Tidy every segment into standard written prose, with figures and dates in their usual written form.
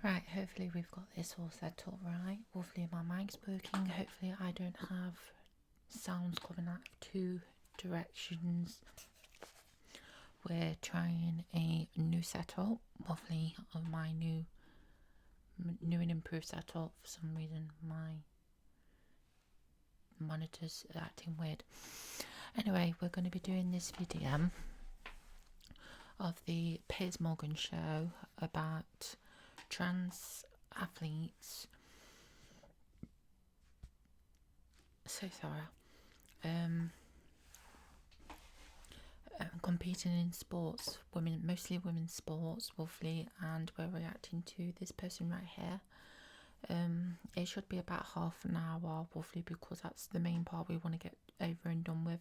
Right, hopefully we've got this all set up right. Hopefully my mic's working. Hopefully I don't have sounds coming out of two directions. We're trying a new setup, hopefully of my new and improved setup. For some reason my monitor's acting weird. Anyway, we're going to be doing this video of the Piers Morgan show about trans athletes. So sorry. Competing in sports, mostly women's sports, roughly, and we're reacting to this person right here. It should be about half an hour, roughly, because that's the main part we want to get over and done with.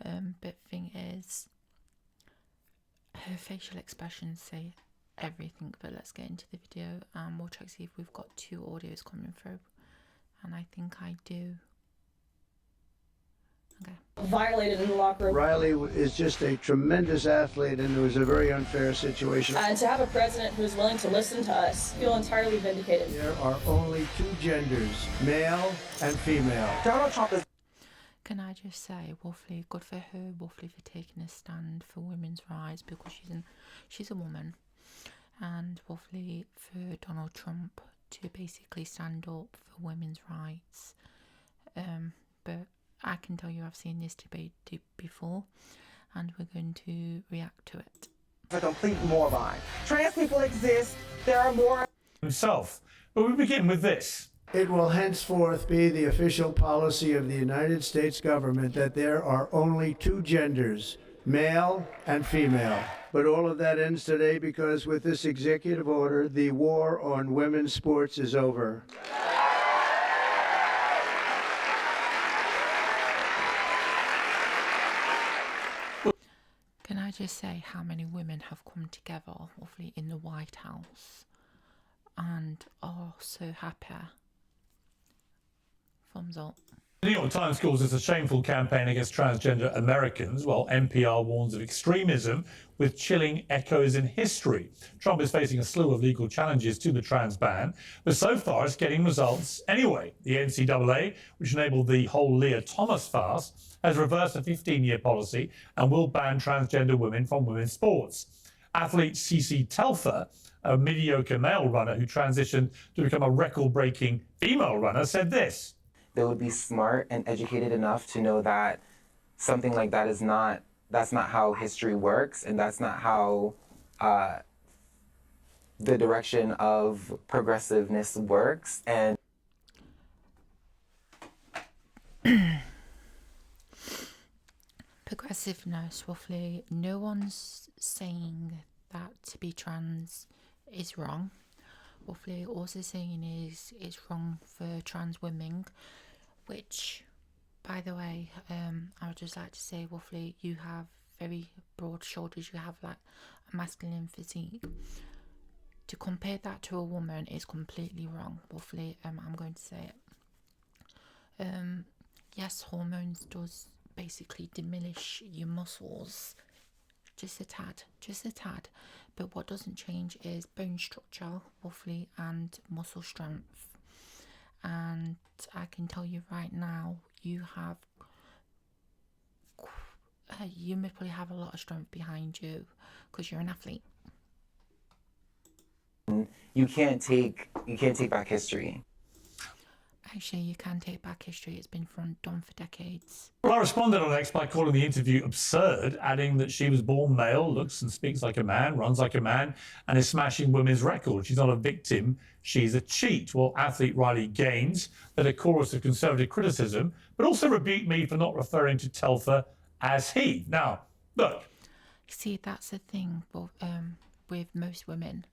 But the thing is, her facial expressions say everything. But let's get into the video and we'll check see if we've got two audios coming through, and I think I do. Okay. Violated in the locker room. Riley is just a tremendous athlete, and it was a very unfair situation. And to have a president who's willing to listen to us, feel entirely vindicated. There are only two genders, male and female. Donald Trump is... Can I just say, roughly, good for her, roughly, for taking a stand for women's rights, because she's a woman, and roughly for Donald Trump to basically stand up for women's rights. But I can tell you I've seen this debate before, and we're going to react to it. A complete moron. Trans people exist. There are more... himself. But we begin with this. It will henceforth be the official policy of the United States government that there are only two genders, male and female. But all of that ends today because with this executive order, the war on women's sports is over. Can I just say how many women have come together, roughly, in the White House and are so happy? Thumbs up. The New York Times calls this a shameful campaign against transgender Americans, while NPR warns of extremism with chilling echoes in history. Trump is facing a slew of legal challenges to the trans ban, but so far it's getting results anyway. The NCAA, which enabled the whole Leah Thomas fast, has reversed a 15-year policy and will ban transgender women from women's sports. Athlete Cece Telfer, a mediocre male runner who transitioned to become a record-breaking female runner, said this. They would be smart and educated enough to know that something like that that's not how history works, and that's not how the direction of progressiveness works. And progressiveness, roughly, no one's saying that to be trans is wrong. Roughly, also saying is it's wrong for trans women, which, by the way, I would just like to say, roughly, you have very broad shoulders, you have like a masculine physique. To compare that to a woman is completely wrong, roughly. I'm going to say it. Yes, hormones does basically diminish your muscles just a tad, but what doesn't change is bone structure, roughly, and muscle strength. And I can tell you right now, you may probably have a lot of strength behind you because you're an athlete. you can't take back history. Actually, you can take back history. It's been done for decades. Well, I responded on X by calling the interview absurd, adding that she was born male, looks and speaks like a man, runs like a man, and is smashing women's records. She's not a victim, she's a cheat. Well, athlete Riley Gaines led a chorus of conservative criticism, but also rebuked me for not referring to Telfer as he. Now, look. See, that's the thing with most women,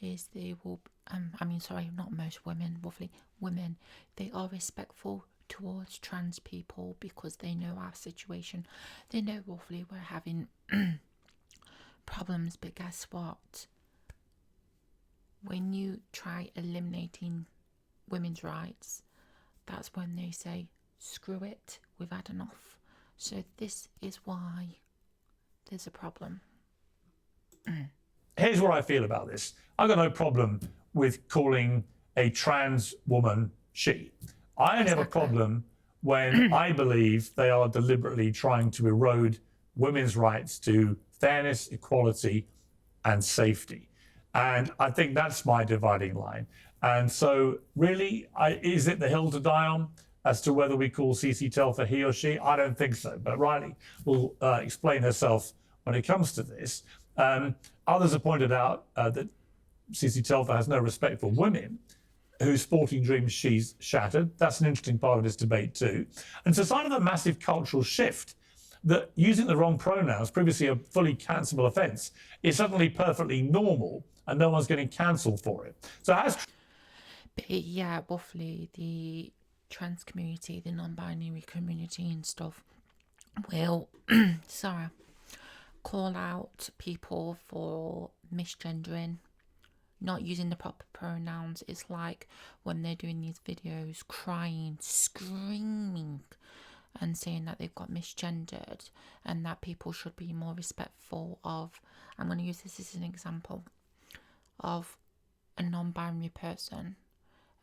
is they will, not most women, roughly women, they are respectful towards trans people because they know our situation. They know roughly we're having problems, but guess what? When you try eliminating women's rights, that's when they say, screw it, we've had enough. So this is why there's a problem. Here's what I feel about this. I've got no problem with calling a trans woman she. I only have a problem when I believe they are deliberately trying to erode women's rights to fairness, equality, and safety. And I think that's my dividing line. And so, really, is it the hill to die on as to whether we call CC Telfer he or she? I don't think so. But Riley will explain herself when it comes to this. Others have pointed out that CC Telfer has no respect for women whose sporting dreams she's shattered. That's an interesting part of this debate too. And it's a sign of a massive cultural shift that using the wrong pronouns, previously a fully cancelable offence, is suddenly perfectly normal and no one's getting cancelled for it. So as... But yeah, roughly the trans community, the non-binary community and stuff will, sorry, call out people for misgendering, not using the proper pronouns. It's like when they're doing these videos crying, screaming and saying that they've got misgendered and that people should be more respectful of, I'm going to use this as an example, of a non-binary person,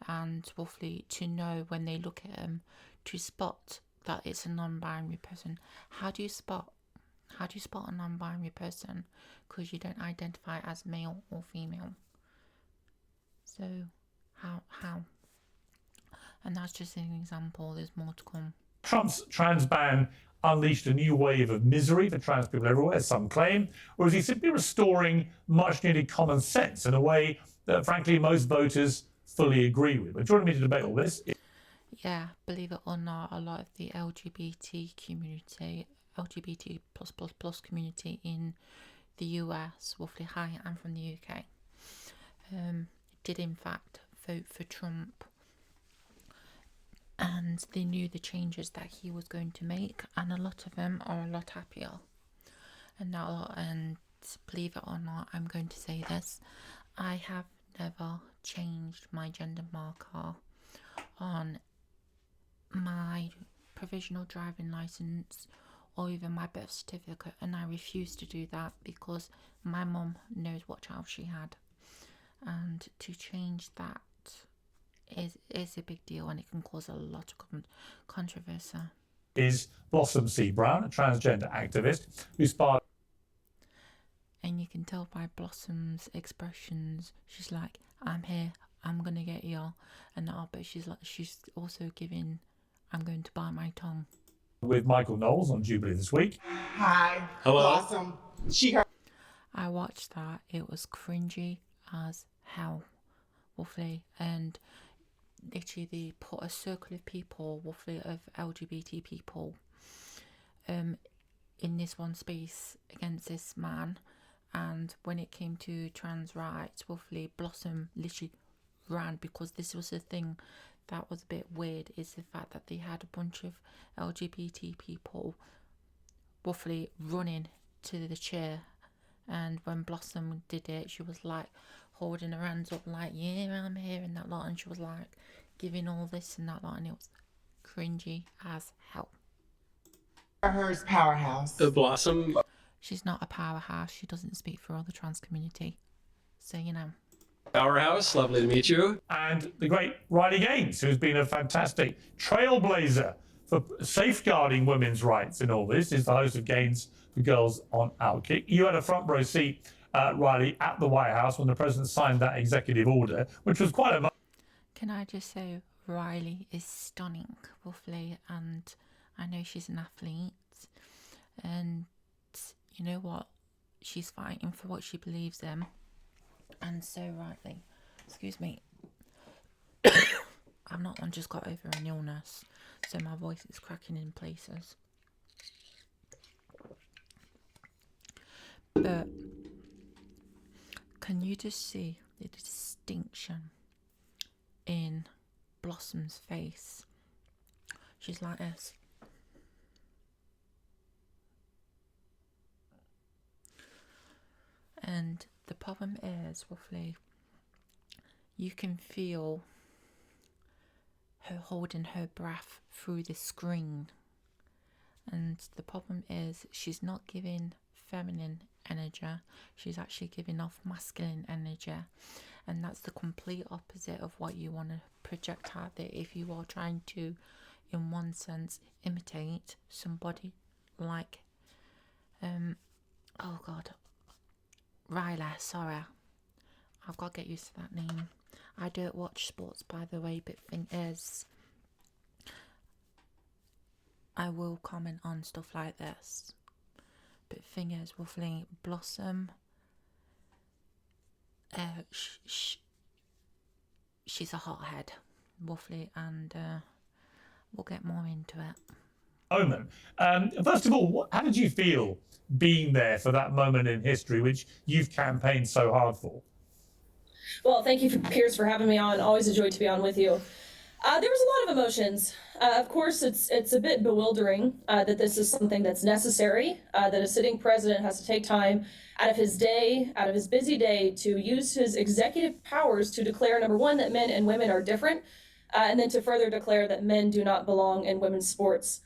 and roughly to know when they look at them to spot that it's a non-binary person. How do you spot a non-binary person? Because you don't identify as male or female. So how? And that's just an example. There's more to come. Trump's trans ban unleashed a new wave of misery for trans people everywhere, as some claim, or is he simply restoring much needed common sense in a way that, frankly, most voters fully agree with? But joining me to debate all this... Yeah, believe it or not, a lot of the LGBT plus community in the US, roughly high and from the UK, did in fact vote for Trump. And they knew the changes that he was going to make, and a lot of them are a lot happier. And now, and believe it or not, I'm going to say this, I have never changed my gender marker on my provisional driving license or even my birth certificate, and I refuse to do that because my mum knows what child she had, and to change that is a big deal, and it can cause a lot of controversy. Is Blossom C. Brown, a transgender activist who sparked... And you can tell by Blossom's expressions, she's like, I'm here, I'm gonna get you, and but she's also giving, I'm going to bite my tongue. With Michael Knowles on Jubilee this week. Hi. Hello. Blossom. I watched that. It was cringy as hell, roughly, and literally they put a circle of people, roughly of LGBT people, in this one space against this man. And when it came to trans rights, roughly Blossom literally ran, because this was the thing that was a bit weird, is the fact that they had a bunch of LGBT people roughly running to the chair, and when Blossom did it, she was like holding her hands up like, yeah, I'm here and that lot, and she was like giving all this and that lot, and it was cringy as hell. Hers powerhouse. Blossom. She's not a powerhouse. She doesn't speak for all the trans community, so you know. Powerhouse, lovely to meet you. And the great Riley Gaines, who's been a fantastic trailblazer for safeguarding women's rights in all this, is the host of Gaines for Girls on Outkick. You had a front row seat, Riley, at the White House when the president signed that executive order, which was quite a... Can I just say, Riley is stunning, roughly, and I know she's an athlete, and you know what? She's fighting for what she believes in, and so rightly. Excuse me. I've not just got over an illness, so my voice is cracking in places. But can you just see the distinction in Blossom's face? She's like this. And the problem is, roughly, you can feel her holding her breath through the screen. And the problem is, she's not giving feminine energy, she's actually giving off masculine energy. and that's the complete opposite of what you want to project out there. If you are trying to, in one sense, imitate somebody like oh god, Riley, sorry, I've got to get used to that name. I don't watch sports, by the way, but thing is, I will comment on stuff like this. But thing is, roughly, Blossom, she's a hothead, roughly, and we'll get more into it. Moment. First of all, how did you feel being there for that moment in history, which you've campaigned so hard for? Well, thank you, Piers, for having me on. Always a joy to be on with you. There was a lot of emotions. Of course, it's a bit bewildering that this is something that's necessary, that a sitting president has to take time out of his day, out of his busy day, to use his executive powers to declare, number one, that men and women are different, and then to further declare that men do not belong in women's sports.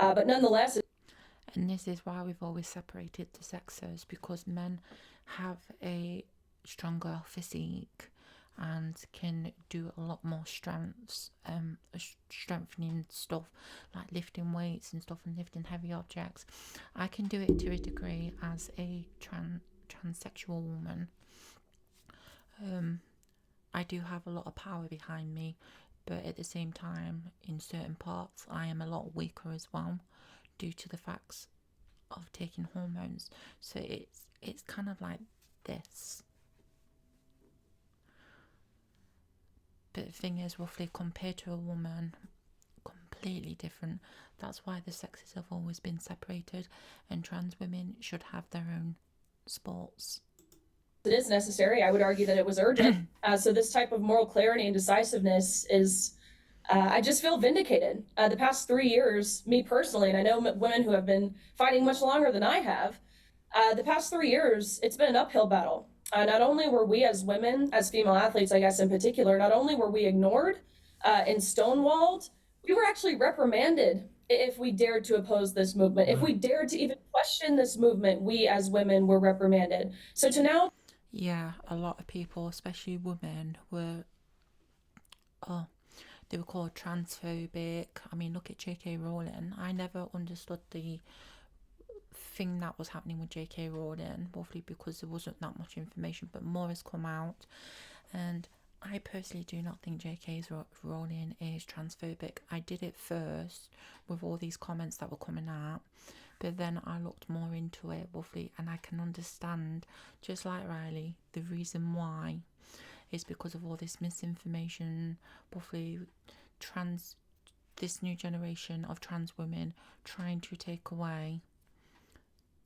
But nonetheless, and this is why we've always separated the sexes, because men have a stronger physique and can do a lot more strengthening stuff like lifting weights and stuff and lifting heavy objects. I can do it to a degree as a transsexual woman. I do have a lot of power behind me, but at the same time, in certain parts, I am a lot weaker as well, due to the facts of taking hormones. So it's kind of like this. But the thing is, roughly, compared to a woman, completely different. That's why the sexes have always been separated, and trans women should have their own sports. it is necessary. I would argue that it was urgent. So this type of moral clarity and decisiveness is, I just feel vindicated. The past 3 years, me personally, and I know women who have been fighting much longer than I have, the past 3 years, it's been an uphill battle. Not only were we as women, as female athletes, I guess in particular, not only were we ignored and stonewalled, we were actually reprimanded if we dared to oppose this movement. If we dared to even question this movement, we as women were reprimanded. So to now... Yeah, a lot of people, especially women, were, they were called transphobic. I mean, look at J.K. Rowling. I never understood the thing that was happening with J.K. Rowling, mostly because there wasn't that much information, but more has come out, and I personally do not think J.K. Rowling is transphobic. I did it first with all these comments that were coming out, but then I looked more into it, roughly, and I can understand, just like Riley, the reason why is because of all this misinformation, roughly, this new generation of trans women trying to take away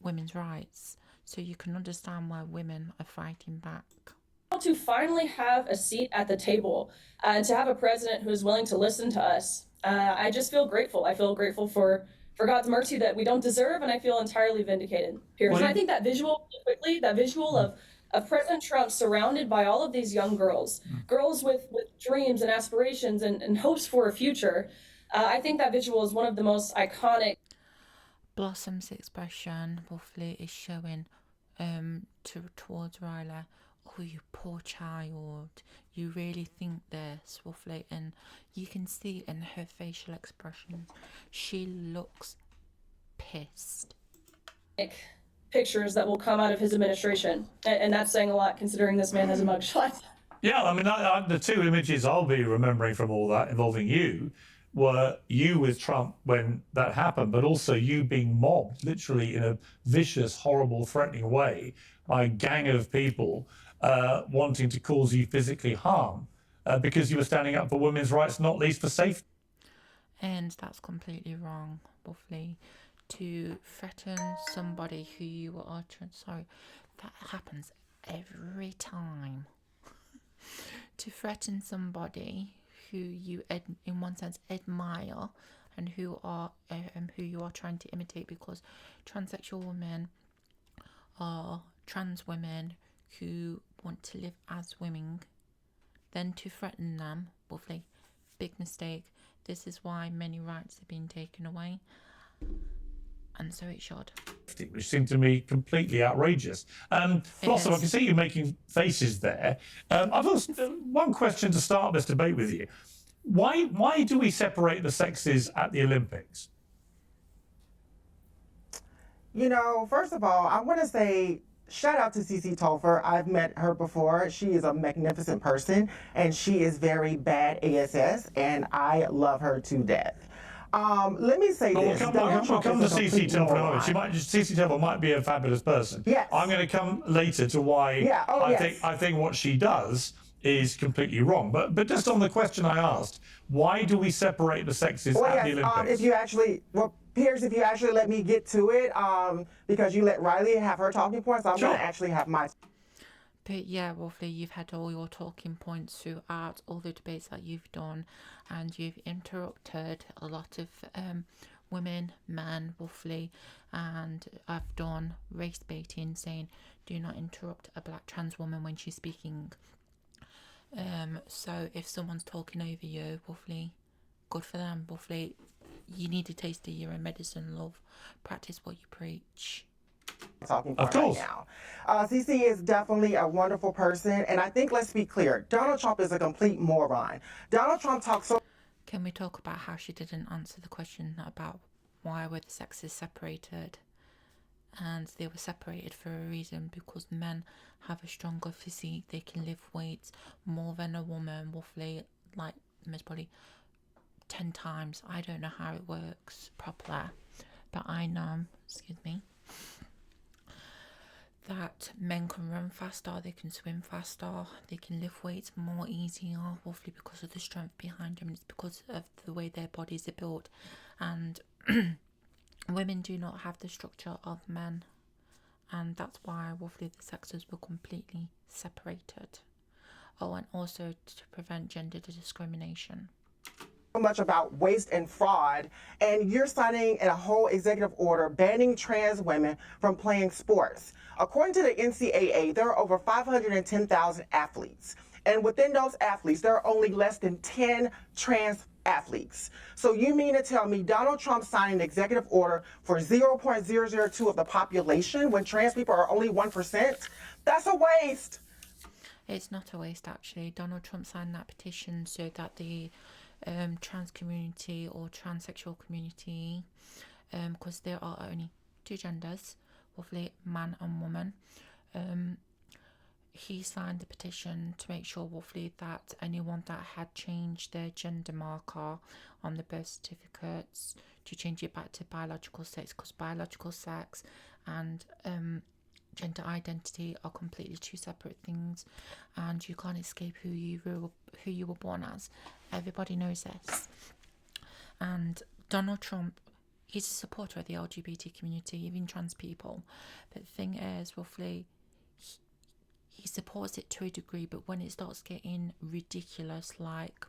women's rights. So you can understand why women are fighting back. To finally have a seat at the table and to have a president who is willing to listen to us, I just feel grateful. I feel grateful for God's mercy that we don't deserve, and I feel entirely vindicated. Piers. And I think that visual, quickly, that visual of President Trump surrounded by all of these young girls, girls with dreams and aspirations and hopes for a future, I think that visual is one of the most iconic. Blossom's expression, roughly, is showing towards Riley, oh, you poor child, you really think this, roughly, and you can see in her facial expressions, she looks pissed. Pictures that will come out of his administration, and that's saying a lot considering this man has a mugshot. Yeah, I mean, the two images I'll be remembering from all that involving you were you with Trump when that happened, but also you being mobbed, literally in a vicious, horrible, threatening way by a gang of people wanting to cause you physically harm because you were standing up for women's rights, not least for safety. And that's completely wrong, roughly. To threaten somebody who you are, sorry, that happens every time. To threaten somebody who you, in one sense, admire, and who you are trying to imitate, because transsexual women are trans women who want to live as women, then to threaten them, roughly, big mistake. This is why many rights have been taken away. and so it should. Which seemed to me completely outrageous. Blossom, I can see you making faces there. I've also one question to start this debate with you. Why do we separate the sexes at the Olympics? You know, first of all, I want to say shout out to Cece Tolfer. I've met her before. She is a magnificent person, and she is very bad ASS, and I love her to death. Let me say this. We'll Donald Trump come to is a CC complete Telfer in a moron. moment. CC Telfer might be a fabulous person. Yes. I'm going to come later to why Yeah. Oh, yes. I think what she does is completely wrong. But just on the question I asked, why do we separate the sexes Well, at the yes, Olympics? if you actually, well, Piers, if you actually let me get to it, because you let Riley have her talking points, I'm Sure. going to actually have my. But yeah, Wolfley, you've had all your talking points throughout all the debates that you've done, and you've interrupted a lot of women, men, Wolfley, and I've done race baiting, saying do not interrupt a black trans woman when she's speaking. So if someone's talking over you, Wolfley, good for them, Wolfley. You need to taste of your own medicine, love. Practice what you preach. Talking Of point right course. now. CC is definitely a wonderful person, and I think let's be clear, Donald Trump is a complete moron. Donald Trump talks so. Can we talk about how she didn't answer the question about why were the sexes separated? And they were separated for a reason, because men have a stronger physique, they can lift weights more than a woman, roughly, like most probably 10 times. I don't know how it works properly, but I know, excuse me, that men can run faster, they can swim faster, they can lift weights more easier, roughly because of the strength behind them. It's because of the way their bodies are built, and women do not have the structure of men, and that's why roughly the sexes were completely separated. Oh, and also to prevent gender discrimination. Much about waste and fraud, and you're signing a whole executive order banning trans women from playing sports. According to the NCAA, there are over 510,000 athletes, and within those athletes, there are only less than 10 trans athletes. So you mean to tell me Donald Trump signed an executive order for 0.002 of the population when trans people are only 1%? That's a waste. It's not a waste, actually. Donald Trump signed that petition so that the trans community or transsexual community, because there are only two genders, roughly man and woman, he signed the petition to make sure roughly that anyone that had changed their gender marker on the birth certificates to change it back to biological sex, because biological sex and gender identity are completely two separate things, and you can't escape who you were born as. Everybody knows this. And Donald Trump, he's a supporter of the LGBT community, even trans people. But the thing is, roughly, he supports it to a degree, but when it starts getting ridiculous, like,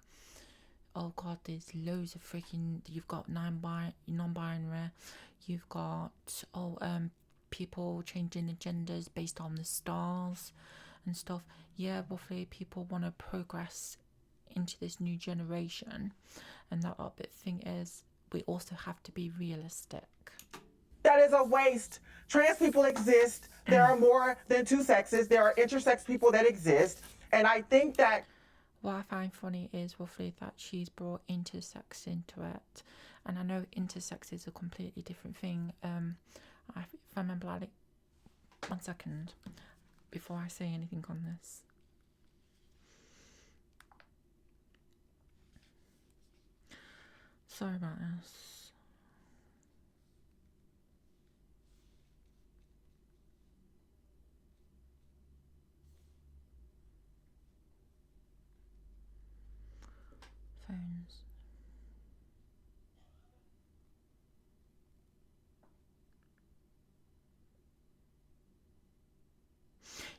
oh god, there's loads of freaking, you've got non-binary, you've got people changing the genders based on the stars and stuff. Yeah, roughly people want to progress into this new generation, and that but the thing is, we also have to be realistic. That is a waste. Trans people exist. There are more than two sexes. There are intersex people that exist, and I think that What I find funny is roughly that she's brought intersex into it, and I know intersex is a completely different thing. If I remember, like, 1 second before I say anything on this. Sorry about this. Phones.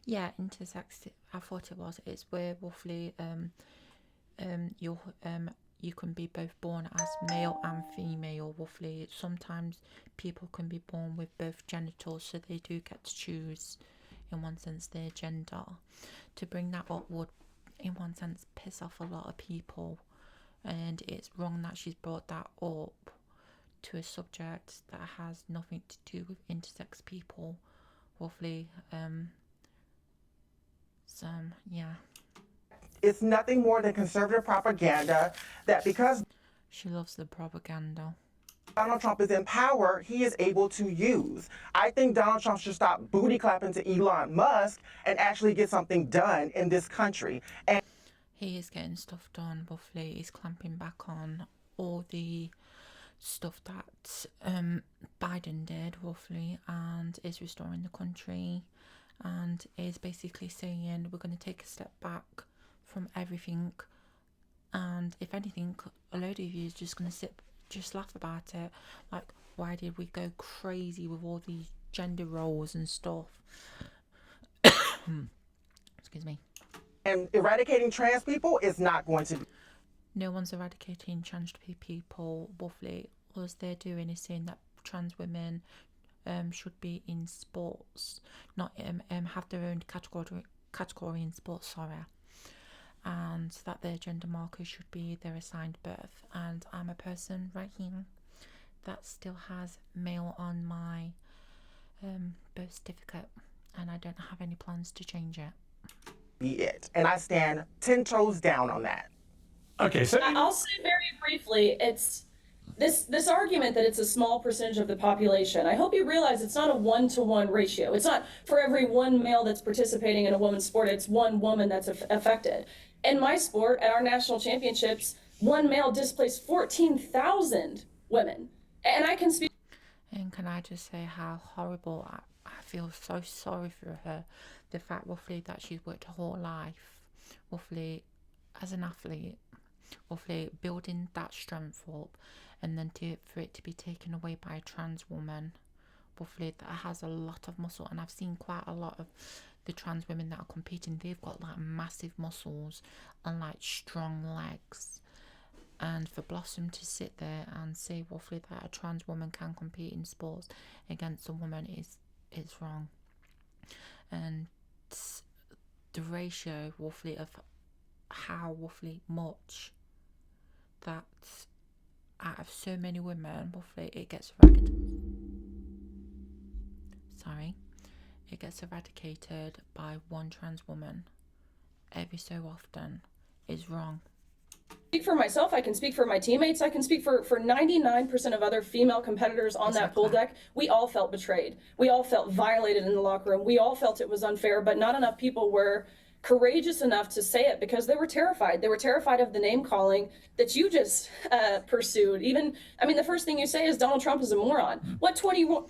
Yeah, intersex. I thought it was. It's where roughly you can be both born as male and female. Roughly, sometimes people can be born with both genitals, so they do get to choose, in one sense, their gender. To bring that up would, in one sense, piss off a lot of people, and it's wrong that she's brought that up to a subject that has nothing to do with intersex people, roughly. Yeah. It's nothing more than conservative propaganda that because She loves the propaganda. Donald Trump is in power, he is able to use. I think Donald Trump should stop booty clapping to Elon Musk and actually get something done in this country. And He is getting stuff done, roughly. He's clamping back on all the stuff that Biden did, roughly, and is restoring the country, and is basically saying we're going to take a step back from everything, and if anything, a load of you is just going to just laugh about it, like, why did we go crazy with all these gender roles and stuff? Excuse me. And eradicating trans people is not going to be. No one's eradicating trans people, roughly. All they're doing is saying that trans women should be in sports, not have their own category in sports, sorry. And that their gender marker should be their assigned birth. And I'm a person right here that still has male on my birth certificate, and I don't have any plans to change it. Be it. And I stand 10 toes down on that. Okay, so I'll say very briefly, it's this argument that it's a small percentage of the population. I hope you realize it's not a 1-to-1 ratio. It's not for every one male that's participating in a women's sport, it's one woman that's affected. In my sport, at our national championships, one male displaced 14,000 women. And I can speak. And can I just say how horrible I feel so sorry for her. The fact, roughly, that she's worked her whole life, roughly, as an athlete, roughly building that strength up, and then for it to be taken away by a trans woman, roughly, that has a lot of muscle. And I've seen quite a lot of the trans women that are competing. They've got like massive muscles and like strong legs. And for Blossom to sit there and say roughly that a trans woman can compete in sports against a woman is wrong. And the ratio roughly of how roughly much that out of so many women roughly it gets eradicated by one trans woman every so often is wrong. Speak for myself, I can speak for my teammates, I can speak for 99% of other female competitors on that pool deck. We all felt betrayed. We all felt violated in the locker room. We all felt it was unfair, but not enough people were courageous enough to say it because they were terrified. They were terrified of the name calling that you just pursued. Even, I mean, the first thing you say is Donald Trump is a moron. What 21?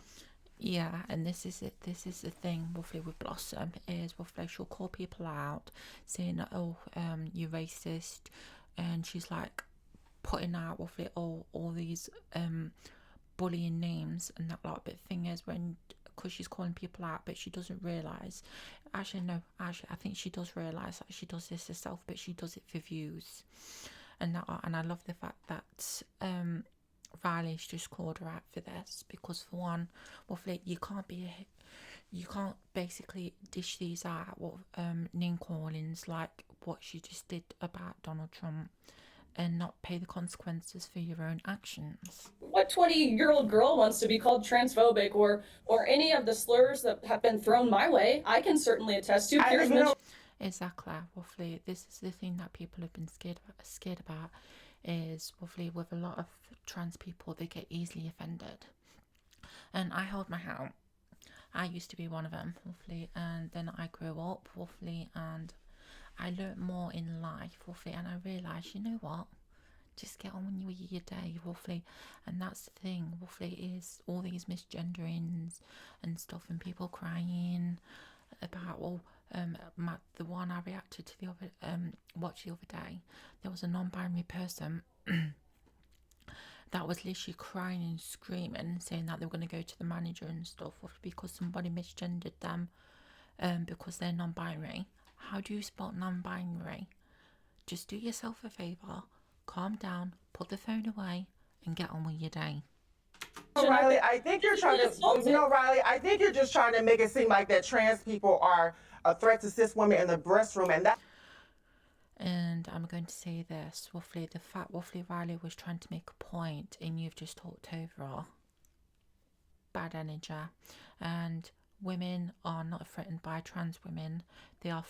Yeah, and this is it. This is the thing, roughly, with Blossom is roughly she'll call people out, saying, "Oh, you're racist," and she's like putting out roughly all these bullying names and that lot. But the thing is, because she's calling people out, but she doesn't realise. Actually, I think she does realise that she does this herself, but she does it for views. And I love the fact that Riley's just called her out for this, because for one, roughly, you can't basically dish these out name callings like what she just did about Donald Trump and not pay the consequences for your own actions. What 20-year-old girl wants to be called transphobic or any of the slurs that have been thrown my way? I can certainly attest to. Exactly, roughly. This is the thing that people have been scared about is roughly with a lot of trans people, they get easily offended. And I hold my hand. I used to be one of them, roughly, and then I grew up, roughly, and I learned more in life, roughly, and I realised, you know what, just get on with your day, roughly. And that's the thing, roughly, is all these misgenderings and stuff, and people crying about, the one I reacted to watched the other day, there was a non-binary person that was literally crying and screaming and saying that they were going to go to the manager and stuff because somebody misgendered them because they're non-binary. How do you spell non-binary? Just do yourself a favour, calm down, put the phone away and get on with your day. Riley, I think you're trying to, Riley, I think you're just trying to make it seem like that trans people are a threat to cis women in the breast room, and that. And I'm going to say this, Waffly, the fact Waffly Riley was trying to make a point and you've just talked over her. Bad energy. And women are not threatened by trans women. They are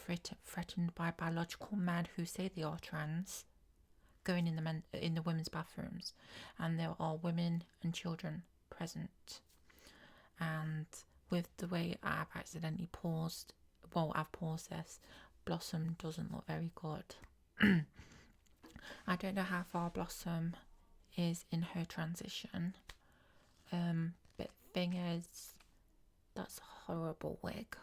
threatened by biological men who say they are trans, going in the women's bathrooms. And there are women and children present. And with the way I've accidentally paused, well, I've paused this, Blossom doesn't look very good. I don't know how far Blossom is in her transition. But thing is, that's a horrible wig.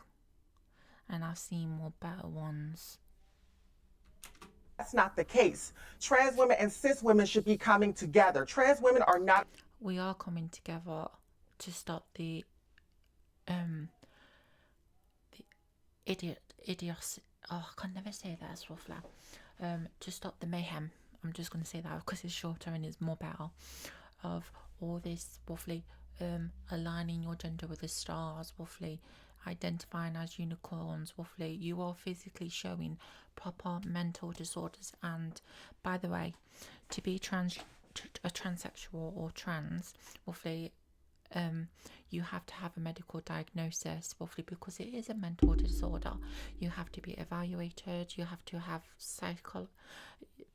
And I've seen more better ones. That's not the case. Trans women and cis women should be coming together. Trans women are not. We are coming together to stop the idiocy. Oh, I can never say that as Waffler. To stop the mayhem. I'm just going to say that because it's shorter and it's more better. Of all this Waffly, aligning your gender with the stars, Waffly, identifying as unicorns, Waffly, you are physically showing proper mental disorders. And by the way, to be a transsexual or trans, Waffly, you have to have a medical diagnosis, Waffly, because it is a mental disorder. You have to be evaluated, you have to have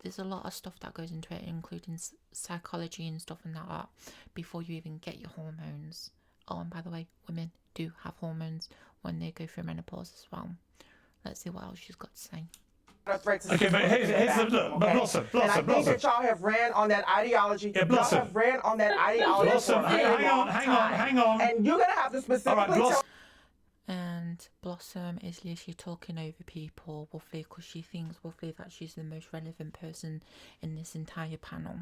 there's a lot of stuff that goes into it, including psychology and stuff and that before you even get your hormones. Oh, and by the way, women do have hormones when they go through menopause as well. Let's see what else she's got to say. Okay, but here's the look. But Blossom. And I think that y'all have ran on that ideology. Yeah, Blossom. Y'all have ran on that ideology. Blossom, for a very long time. hang on. And you're gonna have to specifically All right, Blossom. And Blossom is literally talking over people, Waffly, because she thinks, Waffly, that she's the most relevant person in this entire panel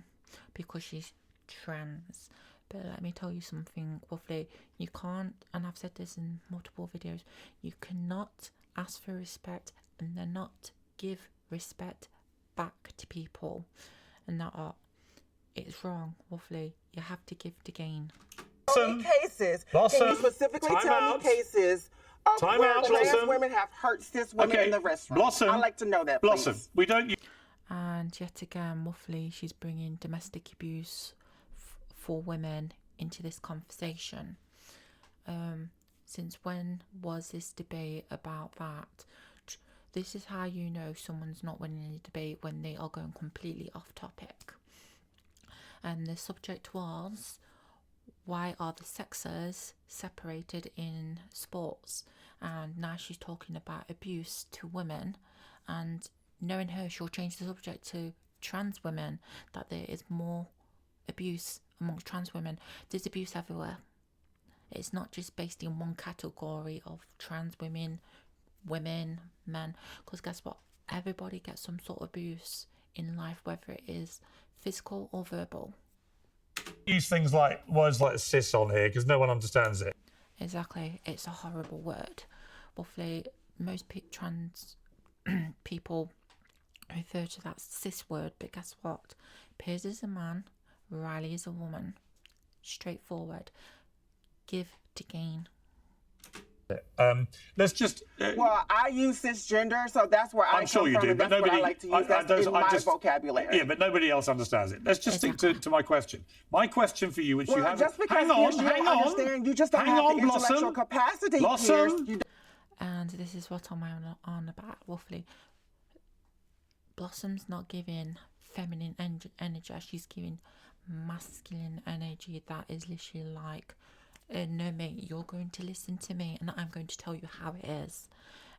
because she's trans. But let me tell you something, Waffly, you can't, and I've said this in multiple videos, you cannot ask for respect and then not give respect back to people. And that it's wrong, Waffly. You have to give to gain. Blossom. Cases. Blossom. Can you specifically tell me cases of where trans women have hurt cis women in the restaurant? Blossom. I'd like to know that, Blossom, please. we don't. And yet again, Waffly, she's bringing domestic abuse for women into this conversation. Since when was this debate about that? This is how you know someone's not winning a debate, when they are going completely off topic. And the subject was, why are the sexes separated in sports? And now she's talking about abuse to women, and knowing her, she'll change the subject to trans women, that there is more abuse amongst trans women. There's abuse everywhere. It's not just based in one category of trans women, men, because guess what? Everybody gets some sort of abuse in life, whether it is physical or verbal. Use things like words like cis on here because no one understands it. Exactly, it's a horrible word. Waffly, most trans people refer to that cis word, but guess what? Piers is a man, Riley is a woman. Straightforward. Give to gain. Let's just. Well, I use cisgender, so that's where I I'm sure come you from, do, and but that's what nobody. I like to use. That's in my vocabulary. Yeah, but nobody else understands it. Let's just stick to my question. My question for you, which you Well, have. just because Hang on, you don't understand, you just don't hang have on, the intellectual Blossom. capacity, Blossom. Piers. And this is what I'm on about, Waffly. Blossom's not giving feminine energy, she's giving masculine energy that is literally like, no mate, you're going to listen to me and I'm going to tell you how it is.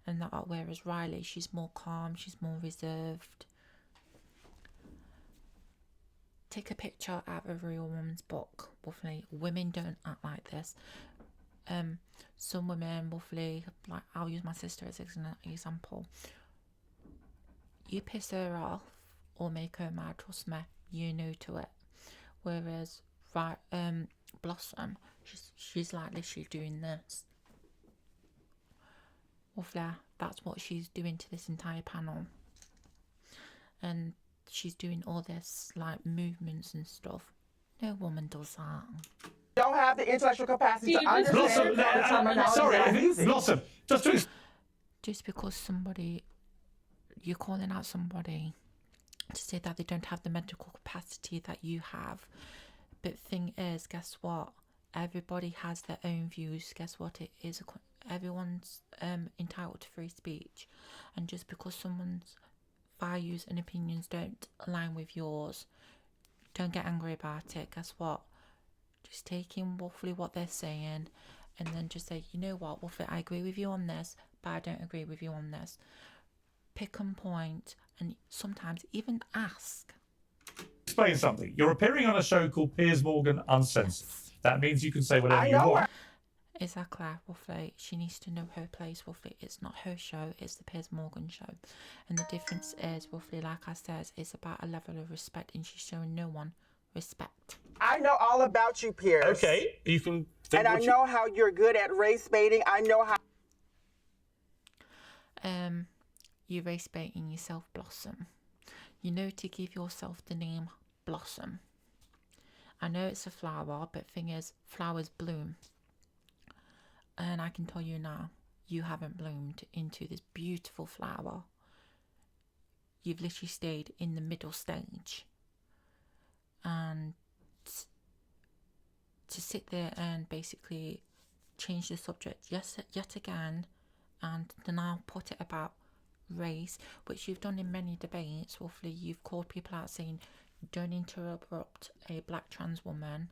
And that, whereas Riley, she's more calm, she's more reserved. Take a picture out of a real woman's book, Waffly. Women don't act like this. Some women, Waffly, like, I'll use my sister as an example. You piss her off or make her mad, trust me, you're new to it. Whereas Blossom, she's like literally doing this. Waffly, that's what she's doing to this entire panel. And she's doing all this like movements and stuff. No woman does that. Don't have the intellectual capacity to understand the terminology. Sorry, Blossom. Just because somebody you're calling out somebody to say that they don't have the medical capacity that you have. But thing is, guess what? Everybody has their own views. Guess what? It is everyone's entitled to free speech, and just because someone's values and opinions don't align with yours, don't get angry about it. Guess what? Just take in roughly what they're saying, and then just say, you know what, roughly, I agree with you on this, but I don't agree with you on this. Pick and point, and sometimes even ask. Explain something. You're appearing on a show called Piers Morgan Uncensored. That means you can say whatever you want. Exactly, roughly. She needs to know her place, roughly. It's not her show, it's the Piers Morgan show. And the difference is, roughly, like I said, it's about a level of respect, and she's showing no one respect. I know all about you, Piers. Okay, you can think And I know how you're good at race baiting. I know how. You race baiting yourself, Blossom. You know to give yourself the name Blossom. I know it's a flower, but thing is, flowers bloom. And I can tell you now, you haven't bloomed into this beautiful flower. You've literally stayed in the middle stage. And to sit there and basically change the subject yet again, and to now put it about race, which you've done in many debates. Roughly, you've called people out saying, don't interrupt a black trans woman.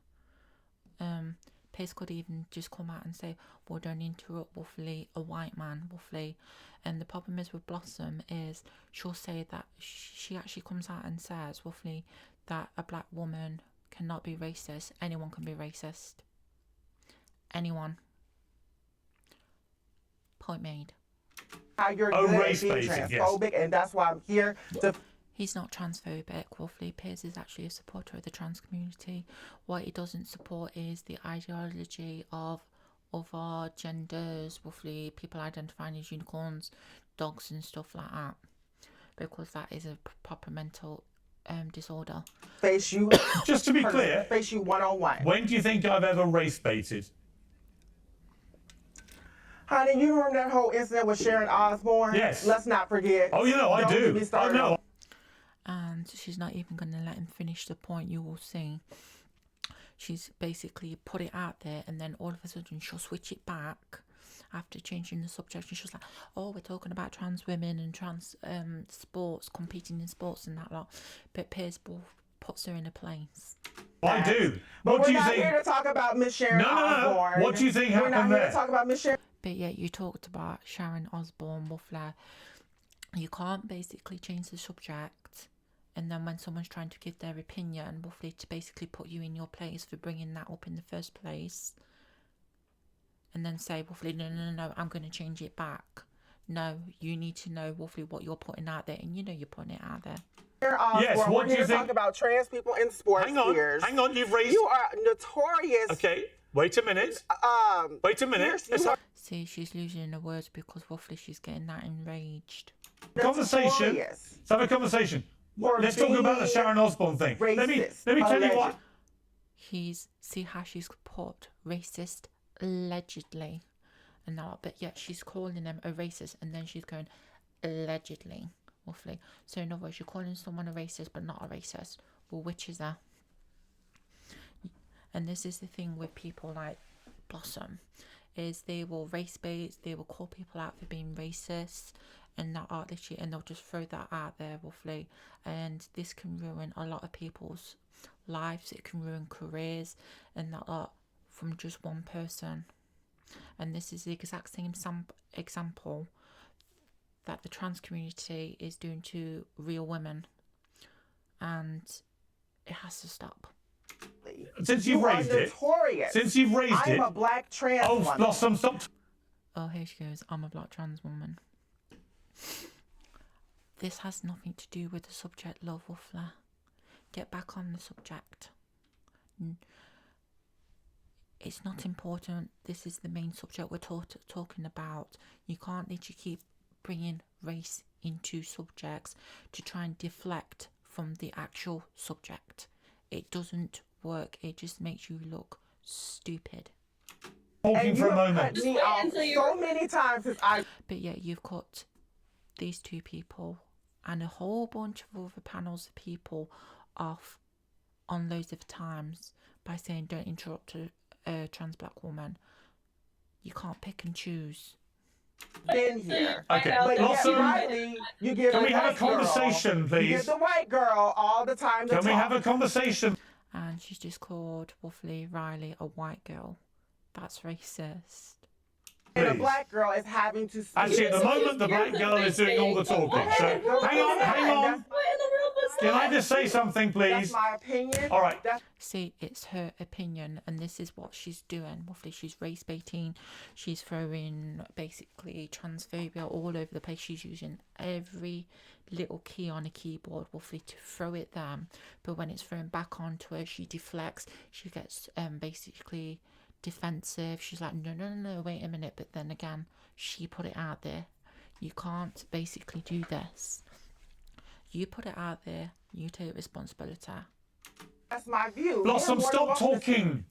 Piers could even just come out and say, well, don't interrupt, roughly, a white man, roughly. And the problem is with Blossom is she'll say that she actually comes out and says, roughly, that a black woman cannot be racist. Anyone can be racist. Anyone. Point made. How you're good at race being baiting, transphobic, and that's why I'm here to. He's not transphobic, roughly. Piers is actually a supporter of the trans community. What he doesn't support is the ideology of other genders, roughly people identifying as unicorns, dogs and stuff like that. Because that is a proper mental disorder. Face you. Just to be clear, face you one-on-one. when do you think I've ever race baited? Honey, you remember that whole incident with Sharon Osbourne? Yes. Let's not forget. Oh, you know, I Don't do. get me I started know. on- And she's not even going to let him finish the point. You will see. She's basically put it out there, and then all of a sudden she'll switch it back after changing the subject, and she's like, oh, we're talking about trans women and trans sports, competing in sports and that lot. But Piers puts her in a place. I do. But What do we're you not think? here to talk about Miss Sharon No. Osbourne. What do you think We're happened not here there? to talk about Miss Sharon. But yet you talked about Sharon Osbourne, Muffler. You can't basically change the subject, and then when someone's trying to give their opinion, roughly, to basically put you in your place for bringing that up in the first place, and then say, roughly, no, I'm going to change it back. No, you need to know, roughly, what you're putting out there, and you know you're putting it out there. Sharon Osbourne. Yes, what we're do here you to think? talk about trans people in sports. Hang on, Piers. you've raised... You are notorious. Okay, wait a minute. Wait a minute. Piers, Let's you have See, she's losing her words because, roughly, she's getting that enraged. a conversation. notorious. Let's have a conversation. For Let's talk about the being Sharon Osbourne thing. Let me racist, tell you alleged. what. See how she's put racist allegedly, and now, but yet she's calling them a racist, and then she's going allegedly, roughly. So in other words, you're calling someone a racist but not a racist. Well, which is that? And this is the thing with people like Blossom, is they will race bait, they will call people out for being racist and that art literally, and they'll just throw that out there roughly, and this can ruin a lot of people's lives. It can ruin careers and that lot from just one person. And this is the exact same example that the trans community is doing to real women, and it has to stop. Since you've You are raised it. notorious. Since you've raised I'm it. a black trans Oh, woman. Blossom, stop. Oh, here she goes. I'm a black trans woman. This has nothing to do with the subject, love or flair. Get back on the subject. It's not important. This is the main subject we're talking about. You can't literally keep bringing race into subjects to try and deflect from the actual subject. It doesn't work. It just makes you look stupid. Talking And for you a have moment. cut me wait off until so many times since I. But yet you've got these two people and a whole bunch of other panels of people off on loads of times by saying don't interrupt a trans black woman. You can't pick and choose. Been here. Okay, But But yet, Blossom, Riley, you give can the we have a white girl- conversation, You please? give the white girl all the time to Can we talk. have a conversation? And she's just called Waffly Riley a white girl. That's racist. And the Please. black girl is having to speak. Actually, at the moment, the black girl is doing all the talking. So, hang on, hang on. Can I just say something, That's please? my opinion. All right. That's See, it's her opinion, and this is what she's doing. Waffly, she's race baiting. She's throwing basically transphobia all over the place. She's using every little key on a keyboard, Waffly, to throw it there. But when it's thrown back onto her, she deflects. She gets basically defensive. She's like, no, wait a minute. But then again, she put it out there. You can't basically do this. You put it out there. You take responsibility. That's my view. Blossom, You're more stop than welcome to talking.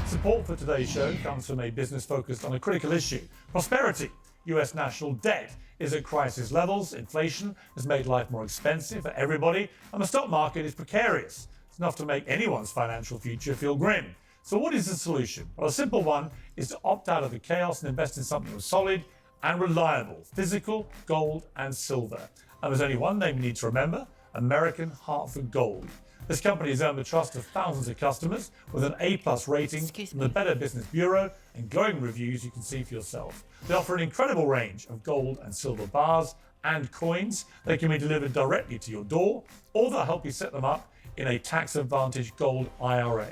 Support for today's show comes from a business focused on a critical issue: prosperity. US national debt is at crisis levels, inflation has made life more expensive for everybody, and the stock market is precarious. It's enough to make anyone's financial future feel grim. So what is the solution? Well, a simple one is to opt out of the chaos and invest in something solid and reliable: physical, gold and silver. And there's only one name you need to remember: American Hartford Gold. This company has earned the trust of thousands of customers with an A+ rating Excuse from the me. Better Business Bureau and glowing reviews you can see for yourself. They offer an incredible range of gold and silver bars and coins. They can be delivered directly to your door, or they'll help you set them up in a tax-advantaged gold IRA.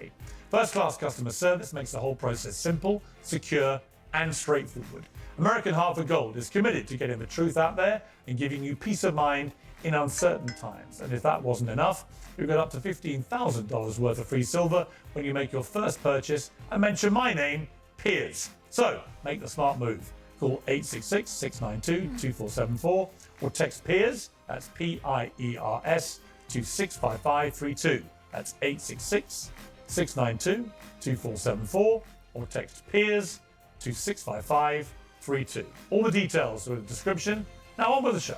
First-class customer service makes the whole process simple, secure, and straightforward. American Hartford Gold is committed to getting the truth out there and giving you peace of mind in uncertain times. And if that wasn't enough, you'll get up to $15,000 worth of free silver when you make your first purchase and mention my name, Piers. So make the smart move. Call 866-692-2474 or text Piers, that's P-I-E-R-S, to 65532. That's 866-692-2474 or text Piers to 65532. All the details are in the description. Now on with the show.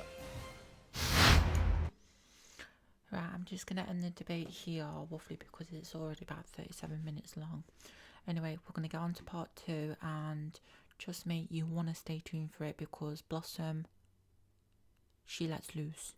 Right, I'm just going to end the debate here, Waffly, because it's already about 37 minutes long. Anyway, we're going to get on to part 2, and trust me, you want to stay tuned for it because Blossom, she lets loose.